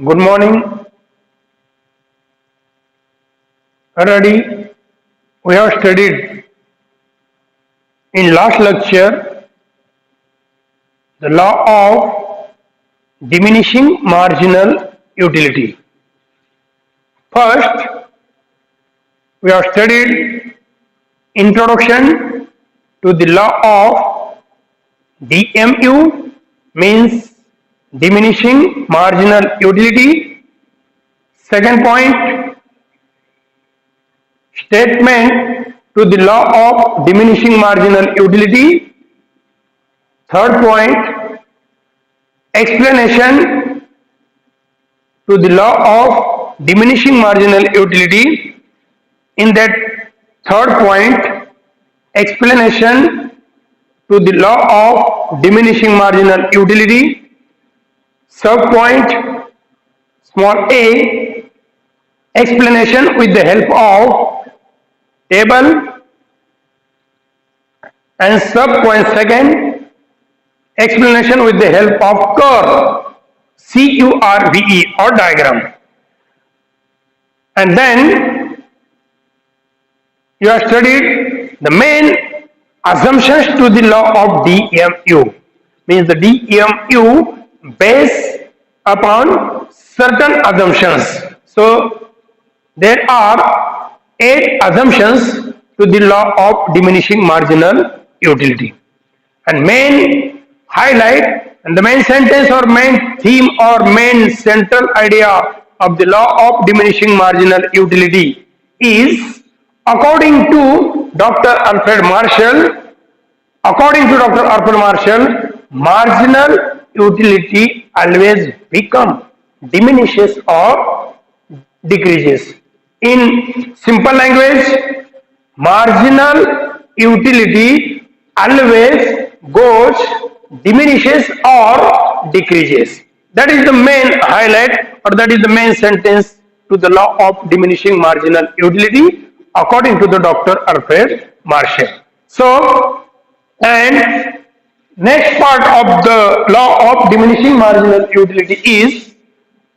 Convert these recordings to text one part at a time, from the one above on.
Good morning. Already we have studied in last lecture the law of diminishing marginal utility. First, we have studied introduction to the law of DMU means diminishing marginal utility. Second point, statement to the law of diminishing marginal utility. Third point, explanation to the law of diminishing marginal utility. In that third point, explanation to the law of diminishing marginal utility. Sub point small a, explanation with the help of table, and sub point second, explanation with the help of curve, curve or diagram. And then you have studied the main assumptions to the law of DMU. Means the DMU based upon certain assumptions. So there are 8 assumptions to the law of diminishing marginal utility. And main highlight and the main sentence or main theme or main central idea of the law of diminishing marginal utility is according to Dr. Alfred Marshall, marginal utility always become diminishes or decreases. In simple language, marginal utility always goes diminishes or decreases. That is the main highlight or that is the main sentence to the law of diminishing marginal utility according to the Dr. Alfred Marshall. So, and next part of the law of diminishing marginal utility is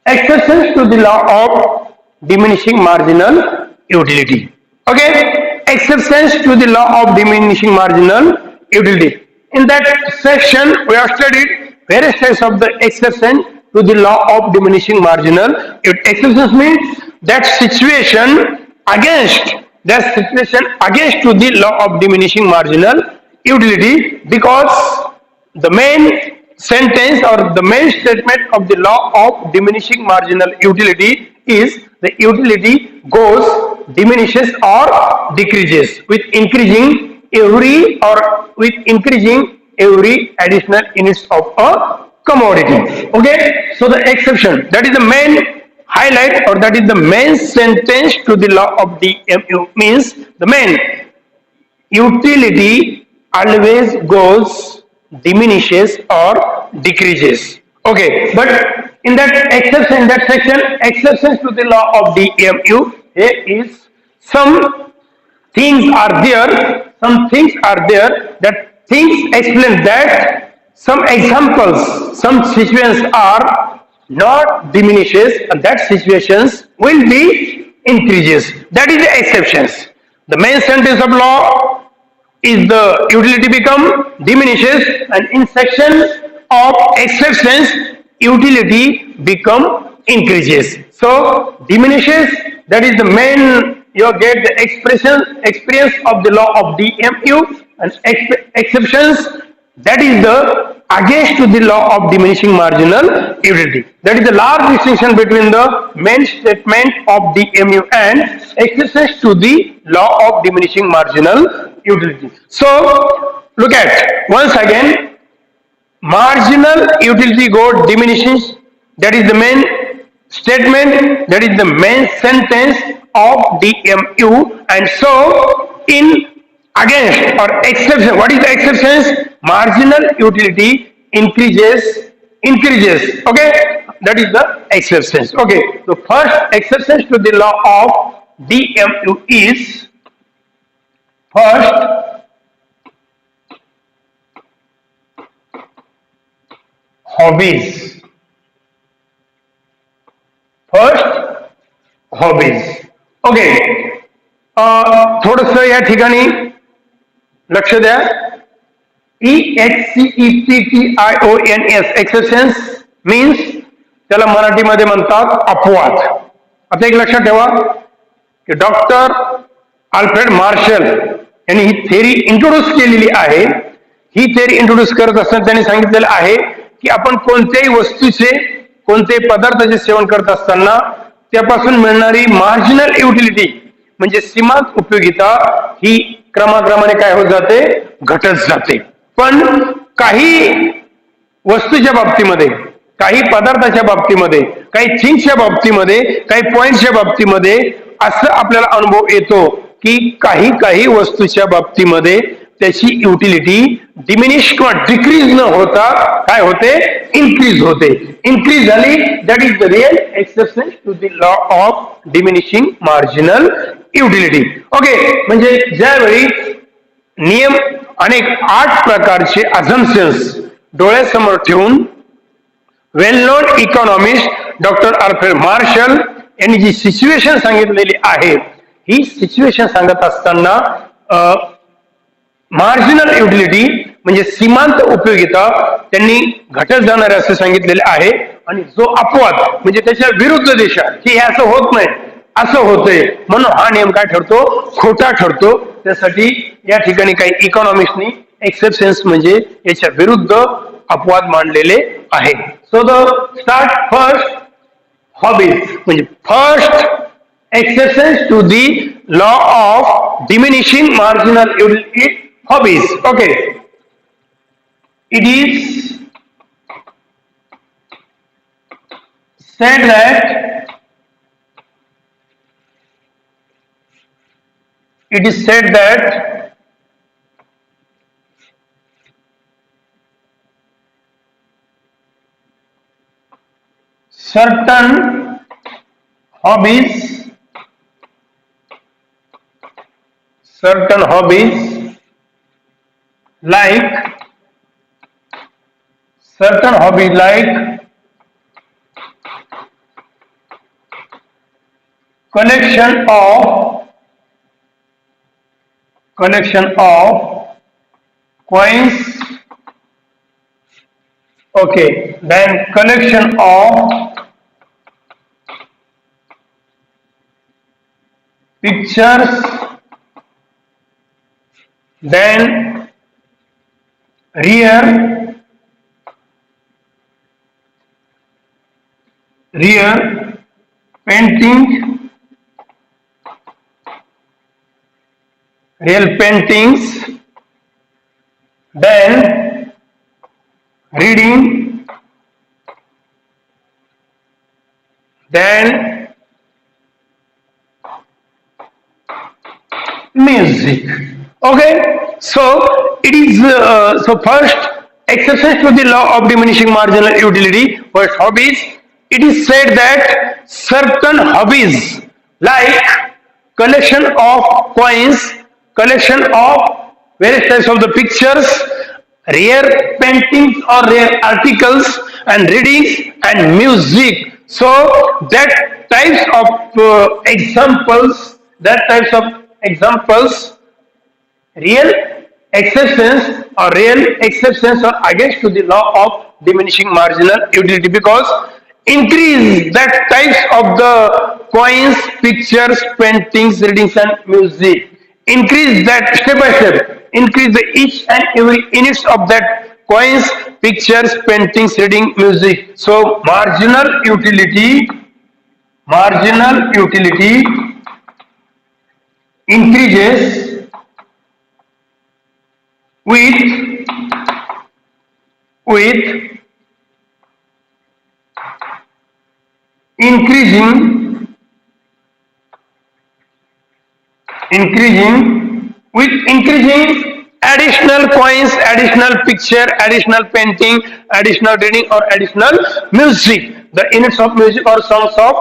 exceptions to the law of diminishing marginal utility. Okay, exceptions to the law of diminishing marginal utility. In that section, we have studied various types of the exception to the law of diminishing marginal utility. Exceptions means that situation against to the law of diminishing marginal utility, because the main sentence or the main statement of the law of diminishing marginal utility is the utility goes diminishes or decreases with increasing every additional units of a commodity. Okay, so the exception, that is the main highlight or that is the main sentence to the law of DMU, means the main utility always goes diminishes or decreases. Okay, but in that exception, that section, exceptions to the law of DMU, there is some some things are there that things explain that some examples, some situations are not diminishes and that situations will be increases. That is the exceptions. The main sentence of law is the utility become diminishes, and in section of exceptions utility become increases. So diminishes, that is the main, you get the experience of the law of DMU, and exceptions, that is the against to the law of diminishing marginal utility. That is the large distinction between the main statement of DMU and exceptions to the law of diminishing marginal utility. So look at once again, marginal utility goes diminishes, that is the main statement, that is the main sentence of DMU. And so in against or exception, what is the exceptions? Marginal utility increases. Okay, that is the exceptions. Okay, so first exceptions to the law of DMU is first, hobbies. Hobbies. Okay, थोडस या ठिकाणी लक्ष द्या. EHCEPTIONS exceptions means त्याला मराठीमध्ये म्हणतात अपवाद. आता एक लक्षात ठेवा की डॉक्टर अल्फ्रेड मार्शल यांनी ही थेरी इंट्रोड्यूस केलेली आहे. ही थेरी इंट्रोड्यूस करत असताना त्यांनी सांगितलेलं आहे की आपण कोणत्याही वस्तूचे कोणत्याही पदार्थाचे सेवन करत असताना त्यापासून मिळणारी मार्जिनल युटिलिटी म्हणजे सीमांत उपयोगिता ही क्रमाक्रमाने काय होत जाते, घटत जाते. पण काही वस्तूच्या बाबतीमध्ये, काही पदार्थाच्या बाबतीमध्ये, काही थिंग्सच्या बाबतीमध्ये, काही पॉइंटच्या बाबतीमध्ये असं आपल्याला अनुभव येतो की काही वस्तूच्या बाबतीमध्ये त्याची युटिलिटी डिमिनिश किंवा डिक्रीज न होता काय होते, इन्क्रीज होते. इन्क्रीज झाली, that is the real exception to the law of diminishing marginal utility. Okay, म्हणजे ज्यावेळी नियम अनेक 8 प्रकारचे अझम्पशन्स डोळ्यासमोर ठेवून well known economist doctor Alfred Marshall यांनी जी सिच्युएशन सांगितलेली आहे, ही सिच्युएशन सांगत असताना मार्जिनल युटिलिटी म्हणजे सीमांत उपयोगिता त्यांनी घटत जाणार असं सांगितलेलं आहे. आणि जो अपवाद म्हणजे त्याच्या विरुद्ध दिशा की हे असं होत नाही, असं होतंय, म्हणून हा नियम काय ठरतो, खोटा ठरतो. त्यासाठी या ठिकाणी काही इकॉनॉमिस्टनी एक्सेप्शन्स म्हणजे याच्या विरुद्ध अपवाद मांडलेले आहे. So the start first hobbies म्हणजे first exceptions to the law of diminishing marginal utility hobbies. Okay, it is said that certain hobbies like collection of coins, okay, then collection of pictures, then rear paintings, then reading, then music. Okay, so it is so first exceptions to the law of diminishing marginal utility. First, hobbies. It is said that certain hobbies like collection of coins, collection of various types of the pictures, rare paintings or rare articles, and readings and music. So that types of examples, real exceptions are against to the law of diminishing marginal utility, because increase that types of the coins, pictures, paintings, readings and music. Increase that step by step. Increase the each and every units of that coins, pictures, paintings, reading, music. So marginal utility increases with increasing additional coins, additional picture, additional painting, additional reading or additional music, the units of music or songs of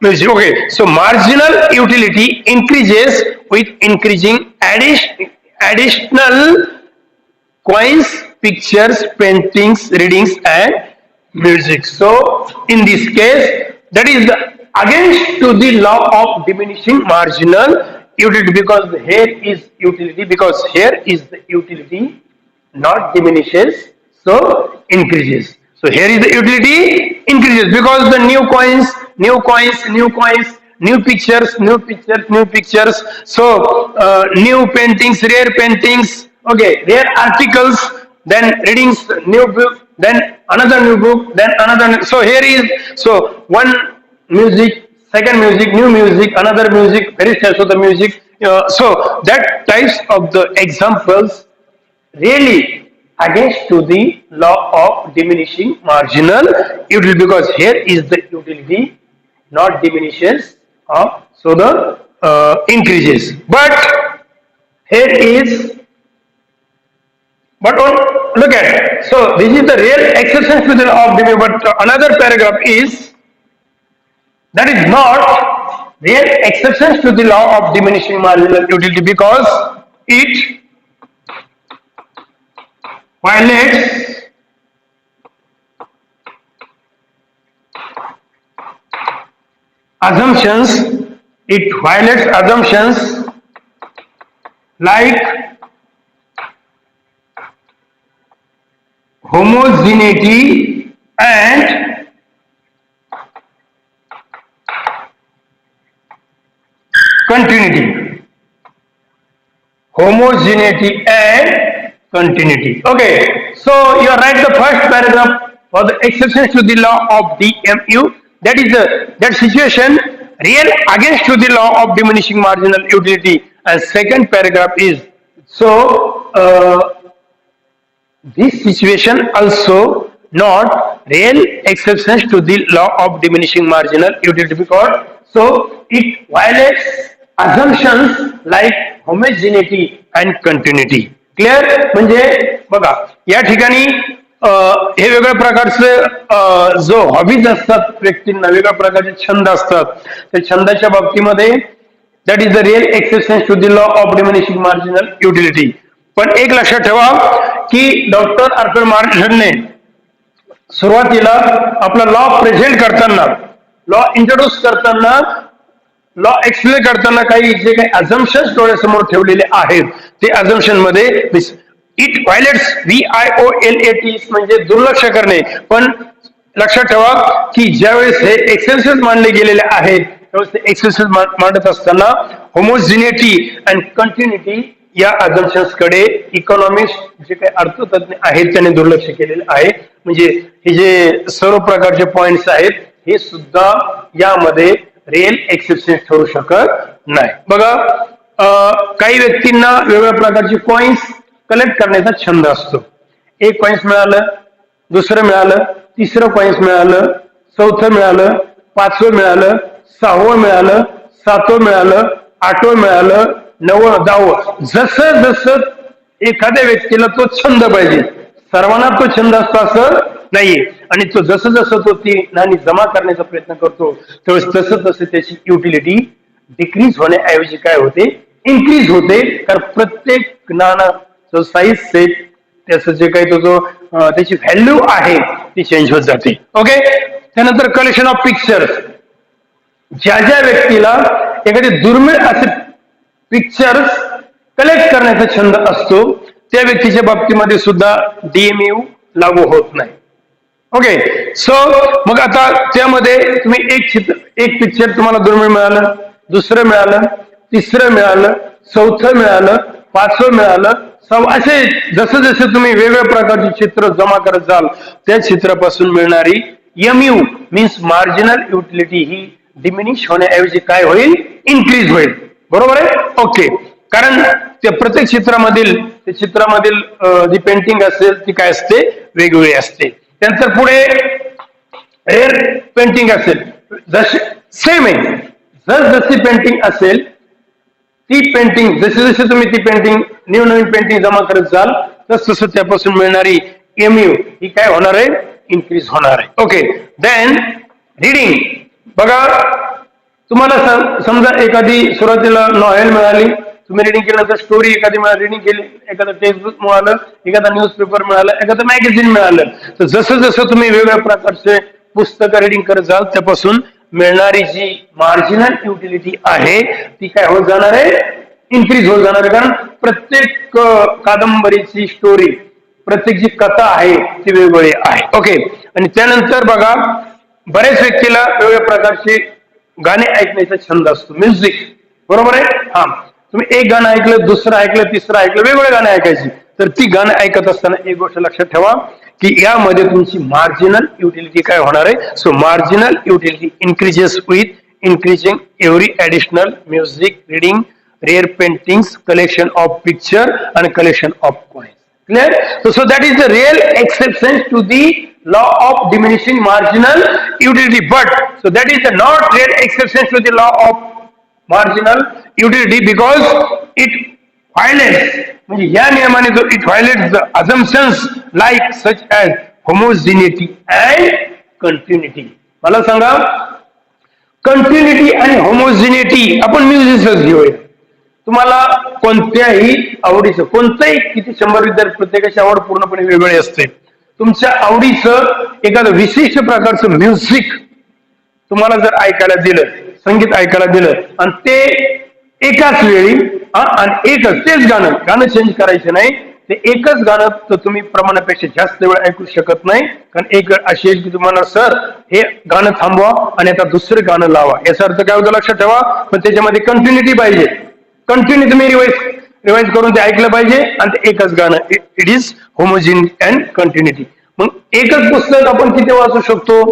music. Okay, so marginal utility increases with increasing additional coins, pictures, paintings, readings and music. So in this case, that is the against to the law of diminishing marginal utility, because here is utility, because here is the utility not diminishes, so increases. So here is the utility increases because the new coins, new coins, new coins, new pictures, new pictures, new pictures. So new paintings, rare paintings, okay, rare articles, then readings, new book, then another new book, then another new, so here is, so one music, second music, new music, another music, very special the music. So that types of the examples really against to the law of diminishing marginal utility, because here is the utility not diminishes, so the increases. But here is, but on, look at it. So this is the real exception to the law of diminishing. But another paragraph is that is not real exceptions to the law of diminishing marginal utility, because it violates assumptions, it violates assumptions like homogeneity and continuity. Homogeneity and continuity. Okay, so you write the first paragraph for the exceptions to the law of DMU. That is that situation real against to the law of diminishing marginal utility. And second paragraph is, so this situation also not real exceptions to the law of diminishing marginal utility, because so it violates assumptions like homogeneity and continuity. Clear? म्हणजे बघा या ठिकाणी हे वेगळ्या प्रकारचे जो hobbies असतात व्यक्तींना, वेगळ्या प्रकारचे छंद असतात, त्या छंदाच्या बाबतीमध्ये that is the real exception to the law of diminishing marginal utility. पण एक लक्षात ठेवा की डॉक्टर आर्थर मार्शलने सुरुवातीला आपला लॉ प्रेझेंट करताना, लॉ इंट्रोड्यूस करताना, लॉ एक्सप्लेन करताना काही जे काही अझम्पशन्स डोळ्यासमोर ठेवलेले आहेत, ते अझम्पशन मध्ये इट व्हायलेट्स VIOLAT म्हणजे दुर्लक्ष करणे. पण लक्षात ठेवा की ज्यावेळेस हे एक्सेप्शन्स मानले गेलेले आहेत, त्यावेळेस ते एक्सेप्शन्स मांडत असताना होमोजिनिटी अँड कंटिन्युटी या अझम्पशन्स कडे इकॉनॉमिस्ट जे काही अर्थतज्ञ आहेत त्यांनी दुर्लक्ष केलेले आहे. म्हणजे हे जे सर्व प्रकारचे पॉइंट्स आहेत हे सुद्धा यामध्ये रिअल एक्सेप्शन ठरू शकत नाही. बघा काही व्यक्तींना वेगवेगळ्या प्रकारचे कॉइन्स कलेक्ट करण्याचा छंद असतो. एक कॉइन्स मिळालं, दुसरं मिळालं, तिसरं कॉइन्स मिळालं, चौथं मिळालं, पाचवं मिळालं, सहावं मिळालं, सातवं मिळालं, आठवं मिळालं, नववं, दहावं. जसं जसं एखाद्या व्यक्तीला तो छंद पाहिजे, सर्वांना तो छंद असतो असं नाहीये, आणि तो जसं जसं तो ती नाणी जमा करण्याचा प्रयत्न करतो त्यावेळेस तसं तसं त्याची युटिलिटी डिक्रीज होण्याऐवजी काय होते, इन्क्रीज होते. कारण प्रत्येक नाण्याचं साईज सेट, त्याचं जे काही तो जो त्याची व्हॅल्यू आहे ती चेंज होत जाते. ओके. त्यानंतर कलेक्शन ऑफ पिक्चर्स. ज्या ज्या व्यक्तीला एखादे दुर्मिळ असे पिक्चर्स कलेक्ट करण्याचा छंद असतो त्या व्यक्तीच्या बाबतीमध्ये सुद्धा DMU लागू होत नाही. ओके. सो मग आता त्यामध्ये तुम्ही एक पिक्चर तुम्हाला दुर्मिळ मिळालं, दुसरं मिळालं, तिसरं मिळालं, चौथं मिळालं, पाचवं मिळालं, असे जसं जसं तुम्ही वेगवेगळ्या प्रकारचे चित्र जमा करत जाल त्या चित्रापासून मिळणारी MU मीन्स मार्जिनल युटिलिटी ही डिमिनिश होण्याऐवजी काय होईल, इन्क्रीज होईल. बरोबर आहे? ओके. कारण त्या प्रत्येक चित्रामधील जी पेंटिंग असेल ती काय असते, वेगवेगळी असते. त्यानंतर पुढे रेअर पेंटिंग असेल, जसे सेम आहे, जशी पेंटिंग असेल ती पेंटिंग, जसे जसे तुम्ही ती पेंटिंग नवीन पेंटिंग जमा करत जाल तस तसं त्यापासून मिळणारी MU ही काय होणार आहे, इन्क्रीज होणार आहे. ओके. Then reading. बघा तुम्हाला समजा एखादी सुरुवातीला नॉव्हेल मिळाली, तुम्ही रिडिंग केल्यानंतर स्टोरी एखादी मिळाली, रिडिंग केली, एखादं टेक्स्टबुक मिळालं, एखादा न्यूजपेपर मिळालं, एखादं मॅगझिन मिळालं, तर जसं जसं तुम्ही वेगवेगळ्या प्रकारचे पुस्तकं रिडिंग करत जाल त्यापासून मिळणारी जी मार्जिनल युटिलिटी आहे ती काय होत जाणार आहे, इन्क्रीज होत जाणार आहे. कारण प्रत्येक कादंबरीची स्टोरी, प्रत्येक जी कथा आहे ती वेगवेगळी आहे. ओके. आणि त्यानंतर बघा, बऱ्याच व्यक्तीला वेगवेगळ्या प्रकारचे गाणे ऐकण्याचा छंद असतो, म्युझिक, बरोबर आहे. हा, तुम्ही एक गाणं ऐकलं, दुसरं ऐकलं, तिसरं ऐकलं, वेगवेगळे गाणे ऐकायची. तर ती गाणं ऐकत असताना एक गोष्ट लक्षात ठेवा की यामध्ये तुमची मार्जिनल युटिलिटी काय होणार आहे. सो marginal utility increases with increasing every additional music, reading, rare paintings, collection of picture and collection of coins. Clear? So that is the real exception to the law of diminishing marginal utility. But so that is the not real exception to the law of marginal utility because it violates, म्हणजे या नियमाने जो it violates the assumptions like such as homogeneity and continuity. मला सांगा, continuity आणि homogeneity आपण म्युझिकच घेऊया. तुम्हाला कोणत्याही आवडीचं, कोणतंही, किती 100 विद्यार्थी, प्रत्येकाची आवड पूर्णपणे वेगळी असते. तुमच्या आवडीचं एखादं विशिष्ट प्रकारचं म्युझिक तुम्हाला जर ऐकायला दिलं, संगीत ऐकायला दिलं, आणि ते एकाच वेळी आणि एकच तेच गाणं, गाणं चेंज करायचं नाही, ते एकच गाणं तर तुम्ही प्रमाणापेक्षा जास्त वेळ ऐकू शकत नाही. कारण एक अशी आहे की तुम्हाला सर हे गाणं थांबवा आणि आता दुसरं गाणं लावा, याचा अर्थ काय होतं लक्षात ठेवा. पण त्याच्यामध्ये कंटिन्युटी पाहिजे, कंटिन्यू तुम्ही रिवाइज करून ते ऐकलं पाहिजे, आणि ते एकच गाणं, इट इज होमोजिन अँड कंटिन्युटी. मग एकच पुस्तक आपण किती वाचू शकतो?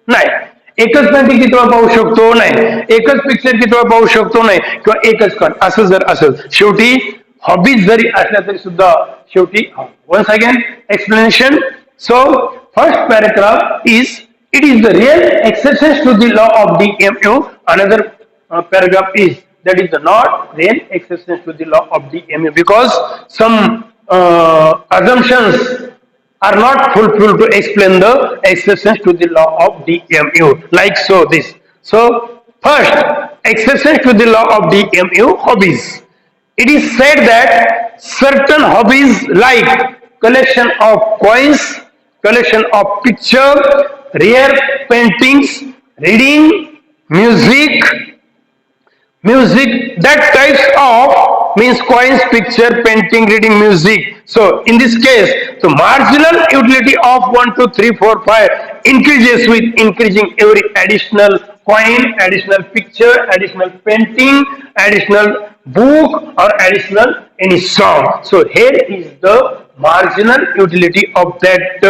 नाही. एकच पेंटिंग किती वेळा पाहू शकतो? नाही. एकच पिक्चर किती वेळा पाहू शकतो? नाही. किंवा एकच कट, असं जर असेल, शेवटी हॉबीज जरी असल्या तरी सुद्धा शेवटी, once again explanation. So first paragraph is, it is the real exception to the law of the MU. Another paragraph is, that is the not real exception to the law of the MU because some assumptions are not fulfilled to explain the exceptions to the law of the MU. Like so this. So first, exceptions to the law of the MU, hobbies. It is said that certain hobbies like collection of coins, collection of picture, rare paintings, reading, music, that types of means coins, picture, painting, reading, music. So in this case, the marginal utility of 1, 2, 3, 4, 5 increases with increasing every additional coin, additional picture, additional painting, additional book, or additional any song. So here is the marginal utility of that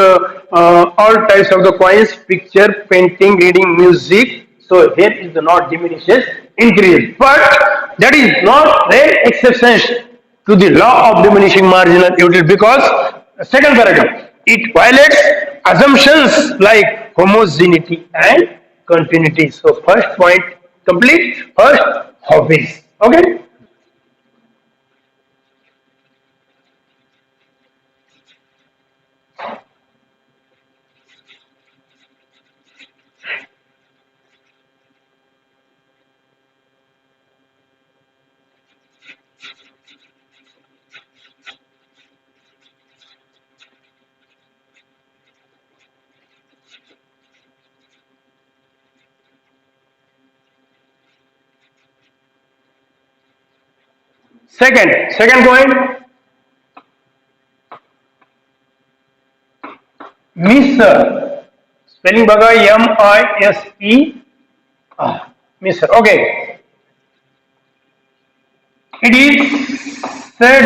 all types of the coins, picture, painting, reading, music. So here is the not diminishes, increase. But that is not rare exception to the law of diminishing marginal utility because second paragraph, it violates assumptions like homogeneity and continuity. So first point complete. First, hobbies. Okay. Second point, Mr. Spelling baga MISE. Mr. Okay. It is said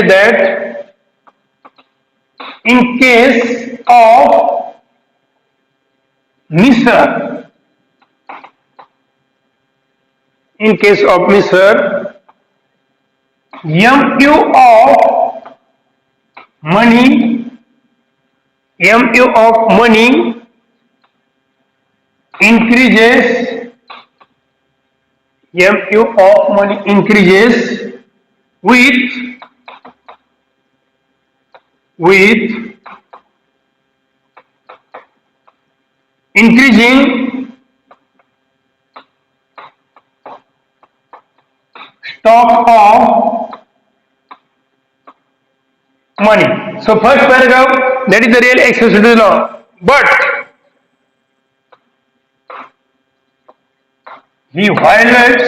that in case of Mr. MU of money increases with increasing stock of money. So first paragraph, that is the real accessibility law. But he violates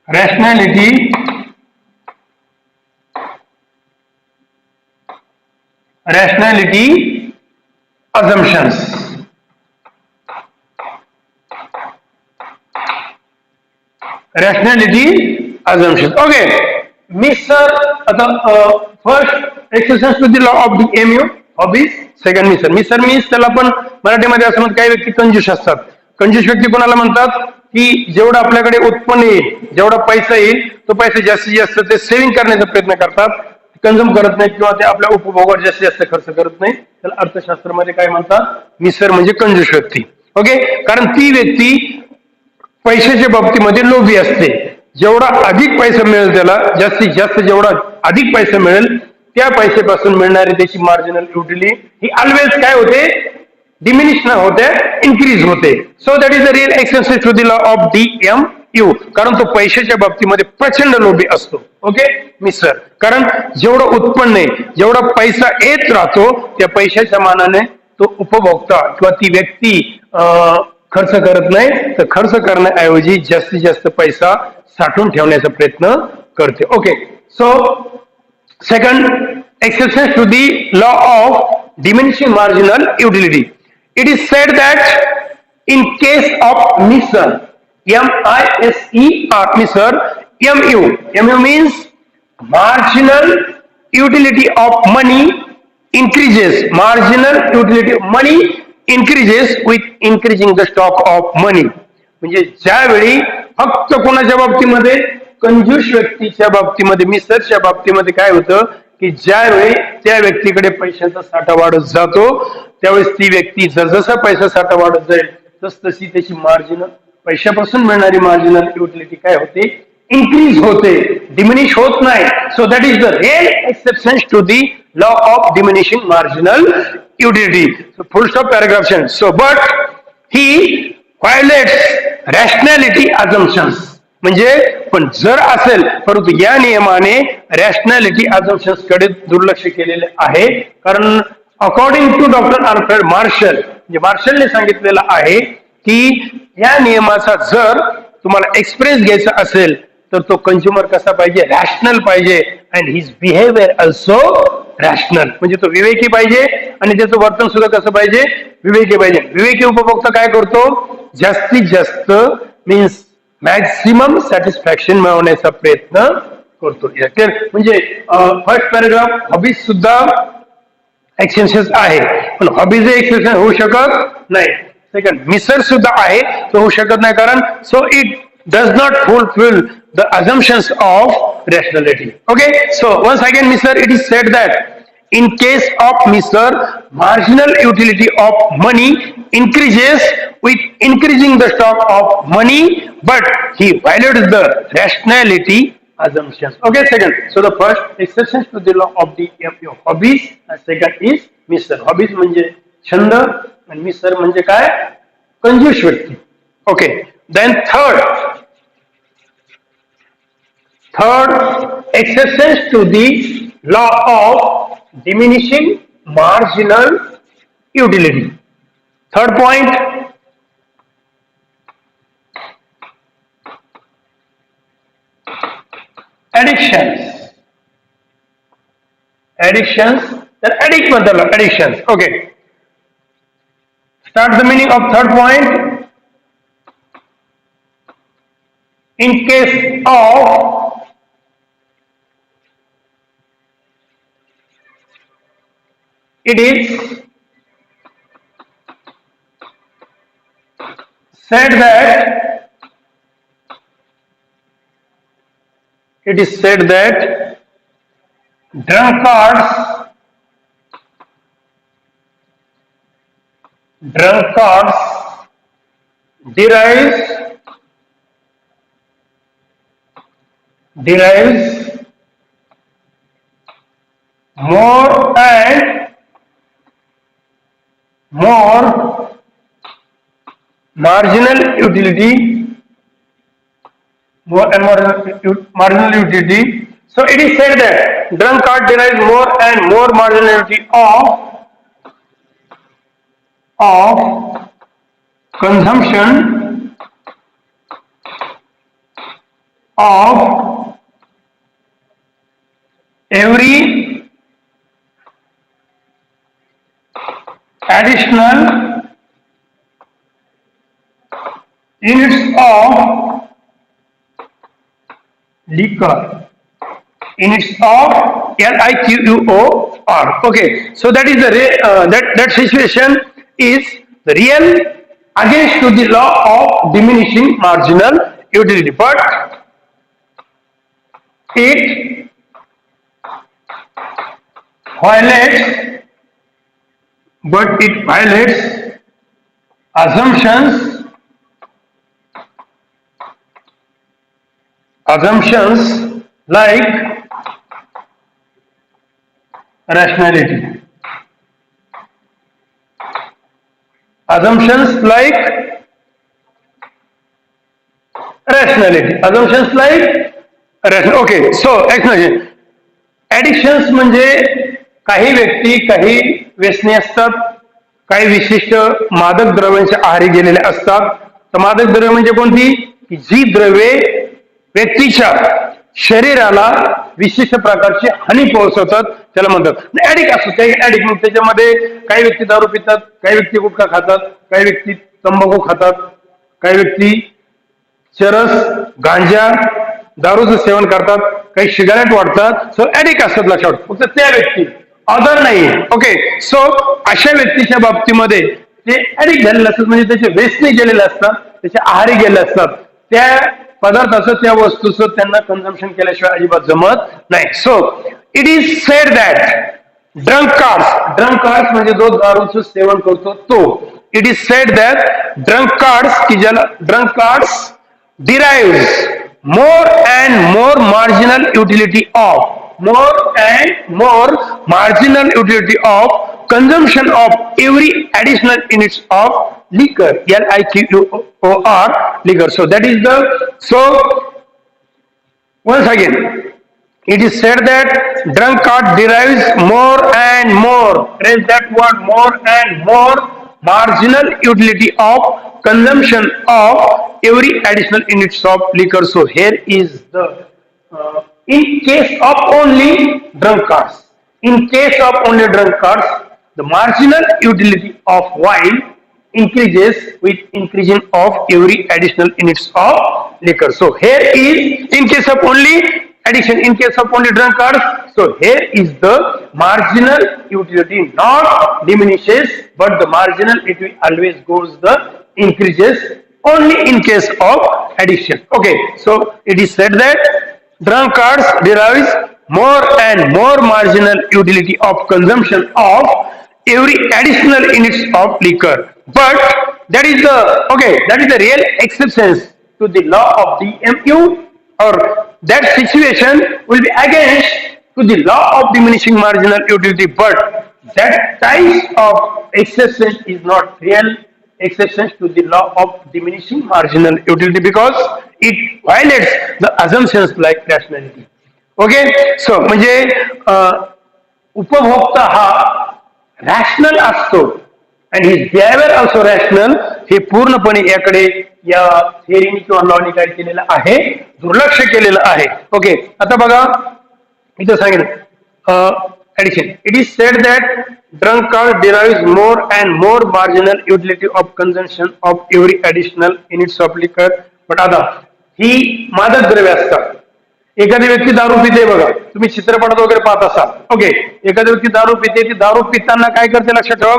rationality assumptions. Rationality assumptions. Okay, Mr. First exercise with the law of the MU hobbies. Second Mr. Mr. means त्याला आपण मराठीमध्ये असं म्हणतात काही व्यक्ती कंजूस असतात. कंजूस व्यक्ती कोणाला म्हणतात की जेवढं आपल्याकडे उत्पन्न येईल, जेवढा पैसा येईल तो पैसा जास्तीत जास्त ते सेव्हिंग करण्याचा प्रयत्न करतात, कंझ्युम करत नाही किंवा ते आपल्या उपभोगावर जास्तीत जास्त खर्च करत नाही. त्याला अर्थशास्त्रामध्ये काय म्हणतात, मिसर म्हणजे कंजूस व्यक्ती. ओके, कारण ती व्यक्ती पैशाच्या बाबतीमध्ये लोभी असते. जेवढा अधिक पैसा मिळेल त्याला जास्तीत जास्त जेवढा अधिक पैसा मिळेल त्या पैशापासून मिळणारी त्याची मार्जिनल युटिलिटी ही ऑलवेज काय होते, डिमिनिश न होते, इन्क्रीज होते. So that is the real extension to the law of DMU. कारण तो पैशाच्या बाबतीमध्ये प्रचंड लोभी असतो. ओके मिस्टर, कारण जेवढं उत्पन्न आहे, जेवढा पैसा येत राहतो त्या पैशाच्या मानाने तो उपभोक्ता किंवा ती व्यक्ती खर्च करत नाही, तर खर्च करण्याऐवजी जास्तीत जास्त पैसा साठवून ठेवण्याचा प्रयत्न करते. Okay, so second exception to the law of diminishing marginal utility. It is said that in case of miser, MISER, Misar, MU means marginal utility of money increases. Marginal utility of money increases with increasing the stock of money. म्हणजे ज्यावेळी फक्त कोणाच्या बाबतीमध्ये, कंजूस व्यक्तीच्या बाबतीमध्ये, मिसरच्या बाबतीमध्ये काय होतं की ज्यावेळी त्या व्यक्तीकडे पैशाचा साठा वाढत जातो त्यावेळेस ती व्यक्ती जसजसा पैसा साठा वाढत जाईल तसतशी त्याची मार्जिनल, पैशापासून मिळणारी मार्जिनल युटिलिटी काय होते, इन्क्रीज होते, डिमिनिश होत नाही. So that is the real exception to the law of diminishing marginal utility. Full stop paragraph. So but he violates rationality assumptions. म्हणजे पण जर असेल, परंतु या नियमाने रॅशनॅलिटी अजम्पशन्स कडे दुर्लक्ष केलेले आहे. कारण according to doctor Alfred Marshall, म्हणजे मार्शलने सांगितलेलं आहे की या नियमाचा जर तुम्हाला एक्सप्रेस घ्यायचा असेल तर तो कंझ्युमर कसा पाहिजे, रॅशनल पाहिजे, and his behaviour also rational. म्हणजे तो विवेकी पाहिजे आणि त्याचं वर्तन सुद्धा कसं पाहिजे, विवेकी पाहिजे. विवेकी उपभोक्ता काय करतो, जास्तीत जास्त मीन्स मॅक्सिमम सॅटिस्फॅक्शन मिळवण्याचा प्रयत्न करतो. म्हणजे फर्स्ट पॅराग्राफ हॉबीज सुद्धा एक्सटेन्शन आहे, पण हॉबीज एक्सटेन्शन होऊ शकत नाही. सेकंड मिसर सुद्धा आहे, तो होऊ शकत नाही, कारण so it does not fulfil the assumptions of rationality. Okay, so once again mister, it is said that in case of mister, marginal utility of money increases with increasing the stock of money, but he violates the rationality assumptions. Okay, second, so the first exception to the law of the hobbies, and second is mister. Hobbies म्हणजे छंद आणि मिसर म्हणजे काय, कंजूस व्यक्ती. Okay, then third exceptions to the law of diminishing marginal utility. Third point, addictions. Then addict मतलब addictions. Okay, start the meaning of third point. In case of it is said that drunkards derives more and more marginal utility So it is said that drunkard derives more and more marginality of consumption of every additional units of liquor. Units of LIQUOR. Okay, so that is the that situation is the real against to the law of diminishing marginal utility, but it violates assumptions like rationality. Assumptions like Okay, so explanation. ऍडिक्शन्स म्हणजे काही व्यक्ती काही व्यसनी असतात, काही विशिष्ट मादक द्रव्यांच्या आहारी गेलेले असतात. तर मादक द्रव्य म्हणजे कोणती, की जी द्रव्ये व्यक्तीच्या शरीराला विशिष्ट प्रकारची हानी पोहोचवतात त्याला म्हणतात ऍडिक्ट असतो. काही ऍडिक्ट मग त्याच्यामध्ये काही व्यक्ती दारू पितात, काही व्यक्ती गुटखा खातात, काही व्यक्ती तंबाखू खातात, काही व्यक्ती चरस, गांजा, दारूचं सेवन करतात, काही सिगारेट वाटतात. सो ऍडिक्ट असतात लक्षात, फक्त त्या व्यक्ती अदर नाही. ओके, सो अशा व्यक्तीच्या बाबतीमध्ये ते ऍडिक्ट झालेले असतात, म्हणजे त्याचे व्यसनी गेलेले असतात, त्याच्या आहारी गेले असतात, त्या पदार्थाचं त्या वस्तूचं त्यांना कन्झम्पशन केल्याशिवाय अजिबात जमत नाही. So it is said that drunkards म्हणजे जो दारूचं सेवन करतो तो. It is said that drunkards की ज्याला ड्रंकार्ड्स derives more and more marginal utility of consumption of every additional units of liquor, LIQUOR, liquor. So that is the, so once again it is said that drunkard derives more and more, raise that word, more and more marginal utility of consumption of every additional units of liquor. So here is the in case of only drunkards, the marginal utility of wine increases with increasing of every additional units of liquor. So here is in case of only addiction, in case of only drunkards. So here is the marginal utility not diminishes, but the marginal utility always goes the increases only in case of addiction. Okay, so it is said that drunkards derives more and more marginal utility of consumption of every additional units of liquor, but that is the real exceptions to the law of DMU, or that situation will be against to the law of diminishing marginal utility, but that type of exception is not real exceptions to the law of diminishing marginal utility because it violates the assumptions like rationality. Okay, so म्हणजे उपभोक्ता हा rational असतो and his behavior also rational, हे पूर्णपणे याकडे या थेअरीने किंवा लॉने काय केलेलं आहे, दुर्लक्ष केलेलं आहे. ओके, आता बघा इथं सांगितलं addiction. It is said that drunkard derives more and more marginal utility of consumption of every additional units of liquor. But आता ही मादक द्रव्य असतात. एखादी व्यक्ती दारू पिते, बघा तुम्ही चित्रपटात वगैरे पाहत असाल. ओके, एखादी व्यक्ती दारू पिते, ती दारू पिताना काय करते लक्षात ठेवा,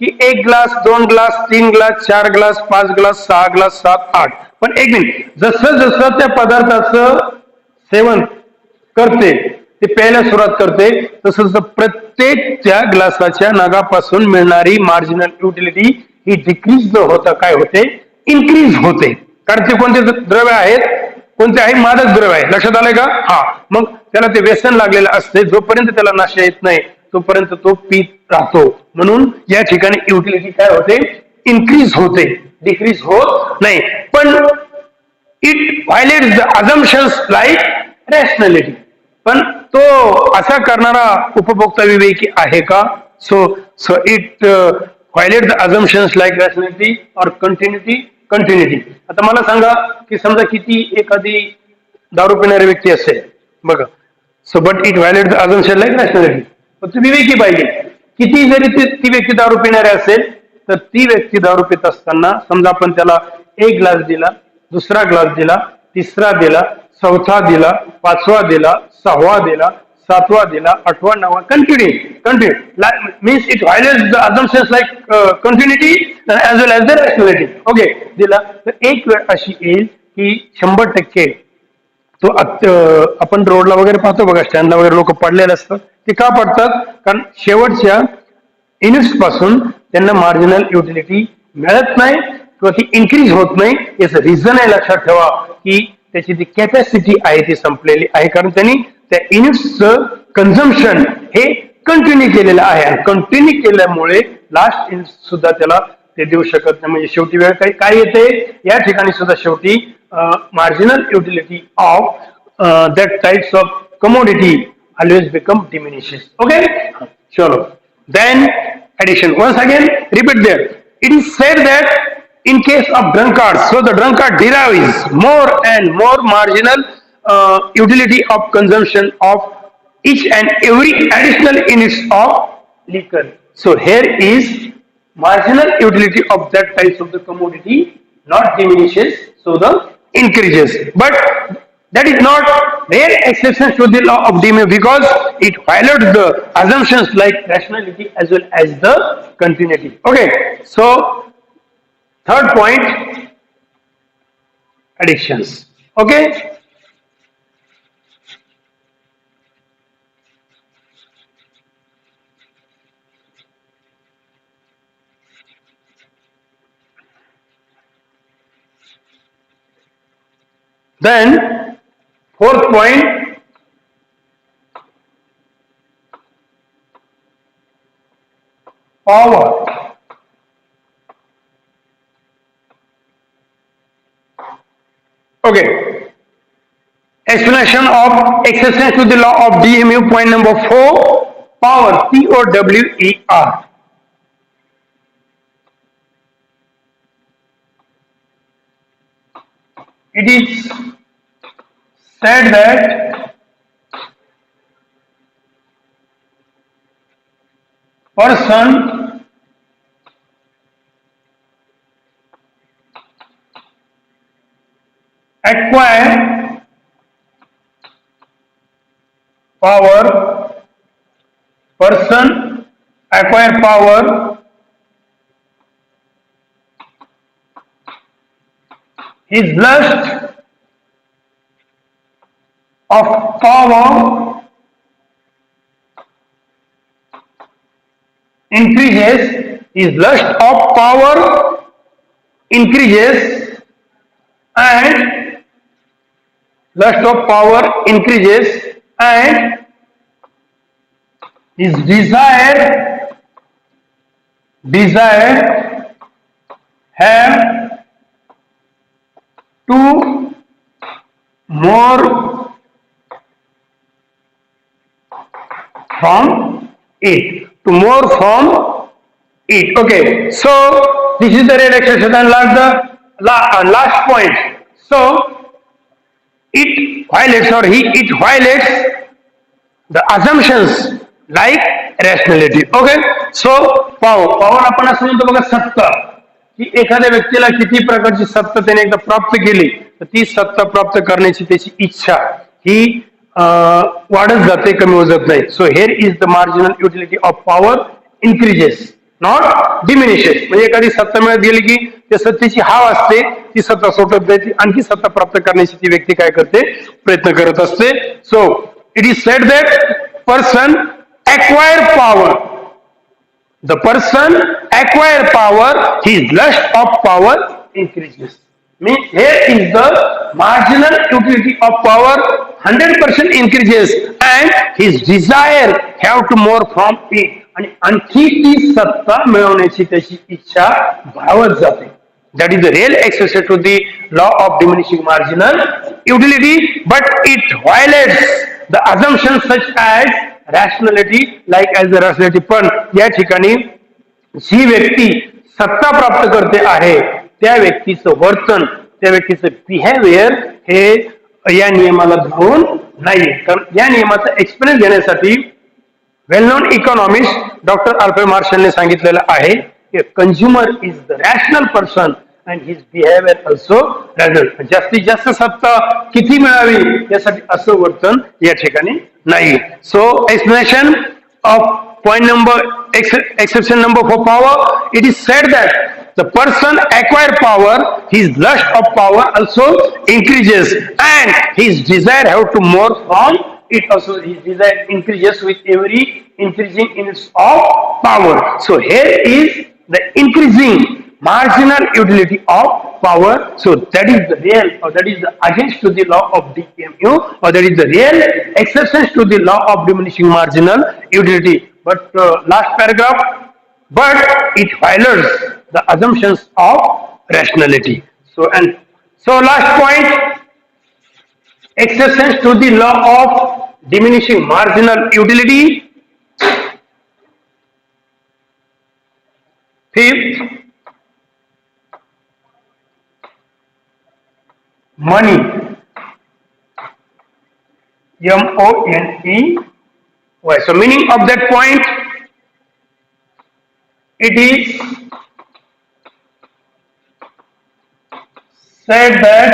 की 1 glass 2 glass 3 glass 4 glass 5 glass 6 glass 7 8. पण एक मिनिट, जसं जसं त्या पदार्थाचं सेवन करते, ते प्यायला सुरुवात करते, तसं तसं प्रत्येक त्या ग्लासाच्या नगापासून मिळणारी मार्जिनल युटिलिटी ही डिक्रीज न होता काय होते, इन्क्रीज होते. कारण ते कोणते द्रव्य आहेत, कोणते आहे, मादक द्रव्य आहे. लक्षात आलंय का? हा, मग त्याला ते व्यसन लागलेलं असते, जोपर्यंत त्याला नशा येत नाही तोपर्यंत तो पीत राहतो. म्हणून या ठिकाणी युटिलिटी काय होते, इन्क्रीज होते, डिक्रीज होत नाही. पण it violates the assumptions like rationality. पण तो असा करणारा उपभोक्ता विवेकी आहे का? So so it violate the assumptions like rationality और कंटिन्युटी. आता मला सांगा की समजा किती एखादी दारू पिणारी व्यक्ती असेल बघा, so but it violate the assumption like rationality. फक्त विवेकी पाहिजे. किती जरी ती व्यक्ती दारू पिणारी असेल तर ती व्यक्ती दारू पित असताना समजा आपण त्याला एक ग्लास दिला, दुसरा ग्लास दिला, तिसरा दिला, चौथा दिला, पाचवा दिला, सहावा दिला, सातवा दिला, आठवा, नववा, continue means it violates the assumptions like continuity as well as the rationality. Okay, दिला तर एक वेळ अशी येईल की 100% तो आपण रोडला वगैरे पाहतो बघा, स्टँडला वगैरे लोक पडलेले असतात. ते का पडतात? कारण शेवटच्या युनिट्स पासून त्यांना मार्जिनल युटिलिटी मिळत नाही किंवा ती इन्क्रीज होत नाही. याचं रिझन आहे, लक्षात ठेवा की त्याची जी कॅपॅसिटी आहे ती संपलेली आहे, कारण त्यांनी त्या युनिट्सचं कन्झम्पशन हे कंटिन्यू केलेलं आहे आणि कंटिन्यू केल्यामुळे लास्ट युनिट सुद्धा त्याला ते देऊ शकत नाही. म्हणजे शेवटी वेळ काय येते या ठिकाणी सुद्धा शेवटी marginal utility of that types of commodity always become diminishes. Okay, sure. Then addition, once again repeat there. It is said that in case of drunkards, so the drunkard derives more and more marginal utility of consumption of each and every additional units of liquor. So here is marginal utility of that types of the commodity not diminishes, so the increases. But that is not rare exception to the law of demand because it violates the assumptions like rationality as well as the continuity. Okay, so third point, addictions. Okay, then fourth point, power. Okay, explanation of exception to the law of DMU. Point number 4, power. POWER. It is said that person acquire power, person acquire power, his lust of power increases, his lust of power increases, and lust of power increases, and his desire have to more from it, to more from it. Okay, so this is the relaxation and last point. So it violates or it violates the assumptions like rationality. Okay, so power आपण असं म्हणतो बघा सत्ता, की एखाद्या व्यक्तीला किती प्रकारची सत्ता त्याने एकदा प्राप्त केली तर ती सत्ता प्राप्त करण्याची त्याची इच्छा ही वाढत जाते, कमी होत जात नाही. So here is the marginal utility of power increases not diminishes. म्हणजे एखादी सत्ता मिळत गेली की त्या सत्तेची हाव असते, ती सत्ता सोडत जाते, आणखी सत्ता प्राप्त करण्याची ती व्यक्ती काय करते, प्रयत्न करत असते. सो it is said that person acquire power, the person acquire power, his lust of power increases. Means here is the marginal utility of power 100% increases and his desire have to more from it. आणि आणखी ती सत्ता मिळवण्याची त्याची इच्छा वाढवत जाते. That is the real accession to the law of diminishing marginal utility, but it violates the assumption such as rationality like as the rationality. पण या ठिकाणी जी व्यक्ती सत्ता प्राप्त करते आहे त्या व्यक्तीचं वर्तन, त्या व्यक्तीचं बिहेवियर हे या नियमाला धरून नाही. कारण या नियमाचा एक्सपिरियन्स घेण्यासाठी well known economist doctor Alfred martial ने सांगितलेलं आहे की consumer is the rational person and his behaviour also rational. जास्तीत जास्त सत्ता किती मिळावी यासाठी असं वर्तन या ठिकाणी नाही. So explanation of point number exception number for power, it is said that the person acquire power, his lust of power also increases and his desire have to more from it also. His desire increases with every increasing in its of power. So here is the increasing marginal utility of power. So that is the real, or that is the against to the law of DMU, or that is the real exceptions to the law of diminishing marginal utility. But last paragraph, but it violates the assumptions of rationality. So last point, exceptions to the law of diminishing marginal utility. Fifth, money, M-O-N-E-Y. So meaning of that point, it is said that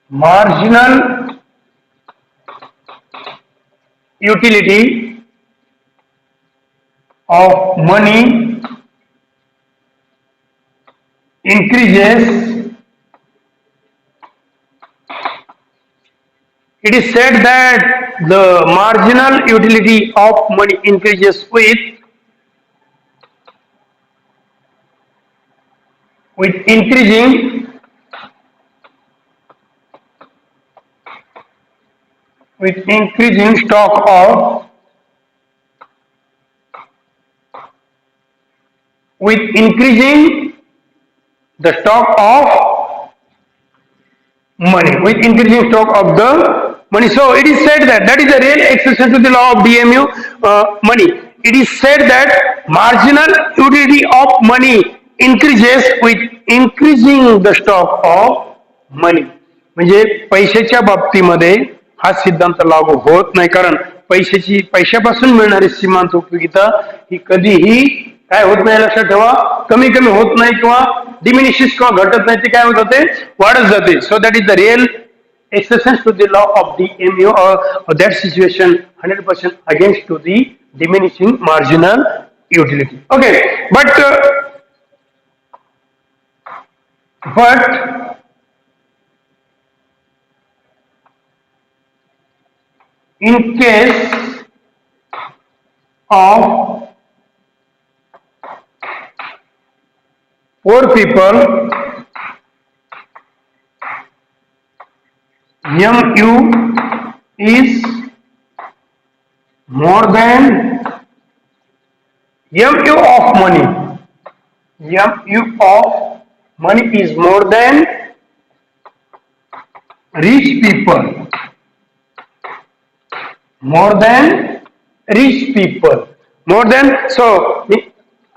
marginal utility of money increases. It is said that the marginal utility of money increases with increasing stock of with increasing the stock of money, with increasing stock of the money. So it is said that that is a real exception to the law of DMU money. It is said that marginal utility of money increases with increasing the stock of money. म्हणजे पैशाच्या बाबतीमध्ये हा सिद्धांत लागू होत नाही, कारण पैशापासून मिळणारी सीमांत उपयोगिता ही कधीही काय होत नाही, लक्षात ठेवा, कमी कमी होत नाही किंवा डिमिनिशिस किंवा घटत नाही, ते काय होत जाते, वाढत जाते. सो that is the real exceptions to the law of the MU, or that situation 100% against to the diminishing marginal utility. Okay, but in case of poor people, MU is more than MU of money. MU of money is more than rich people. More than rich people. More than, so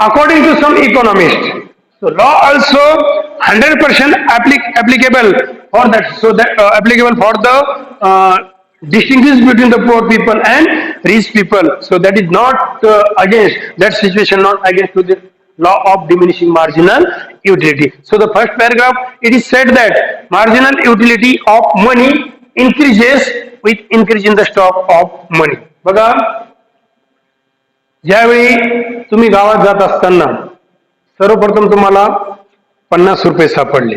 according to some economists, so law also 100% applicable for that. So that applicable for the distinction between the poor people and rich people. So that is not against that situation, not against to the law of diminishing marginal utility. So the first paragraph, it is said that marginal utility of money increases with increase in the stock of money. बघा, ज्यावेळी तुम्ही गावात जात असताना सर्वप्रथम तुम्हाला 50 रुपये सापडले,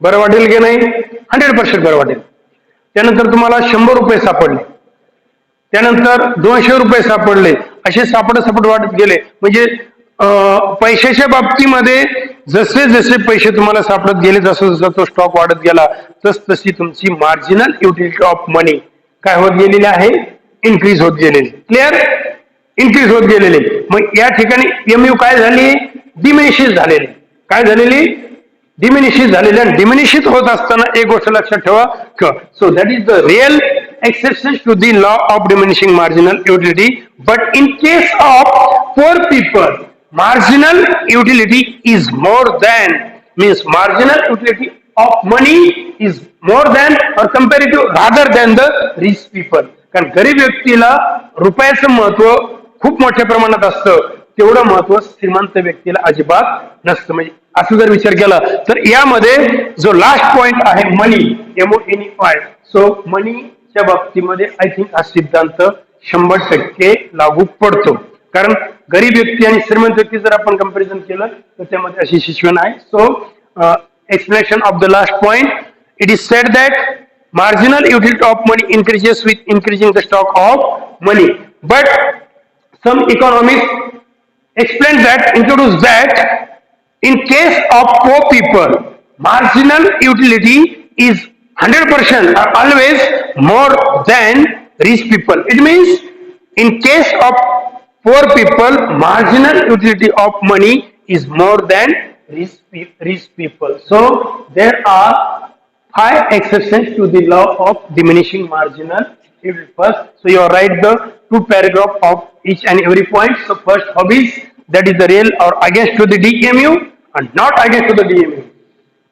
बरं वाटेल की नाही? 100% बरं वाटेल. त्यानंतर तुम्हाला 100 रुपये सापडले, त्यानंतर 200 रुपये सापडले, असे सापडत वाटत गेले. म्हणजे पैशाच्या बाबतीमध्ये जसे जसे पैसे तुम्हाला सापडत गेले, जसं जसं तो स्टॉक वाढत गेला, तशी तुमची मार्जिनल युटिलिटी ऑफ मनी काय होत गेलेली आहे, इन्क्रीज होत गेलेली. क्लिअर? इन्क्रीज होत गेलेली. मग या ठिकाणी एमयू काय झाली, डिमिनिश झालेली. काय झालेली? डिमिनिशिस झालेले आणि डिमिनिशिस होत असताना एक गोष्ट लक्षात ठेवा so that is the real exception to the law of diminishing marginal utility but in case of poor people marginal utility is more than means marginal utility of money is more than or comparative rather than the rich people कारण गरीब व्यक्तीला रुपयाचं महत्व खूप मोठ्या प्रमाणात असतं तेवढं महत्व श्रीमंत व्यक्तीला अजिबात नसतं म्हणजे असं जर विचार केला तर यामध्ये जो लास्ट पॉइंट आहे मनी MONEY सो मनीच्या बाबतीमध्ये आय थिंक हा सिद्धांत 100% लागू पडतो कारण गरीब व्यक्ती आणि श्रीमंत व्यक्ती जर आपण कंपॅरिझन केलं तर त्यामध्ये अशी सिच्युएशन आहे सो explanation of the last point it is said that marginal utility of money increases with increasing the stock of money but some economists explain that introduce that in case of poor people marginal utility is 100% or always more than rich people it means in case of poor people marginal utility of money is more than rich people so there are 5 exceptions to the law of diminishing marginal utility first so you write the 2 paragraphs of each and every point so first hobbies that is the real or against to the DMU and not against to the DMU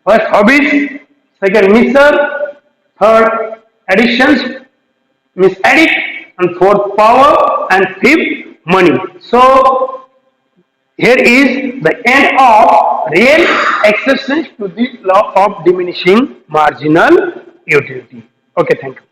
first hobbies second mixer third additions means addict and fourth power and fifth money so here is the end of real exceptions to the law of diminishing marginal utility okay thank you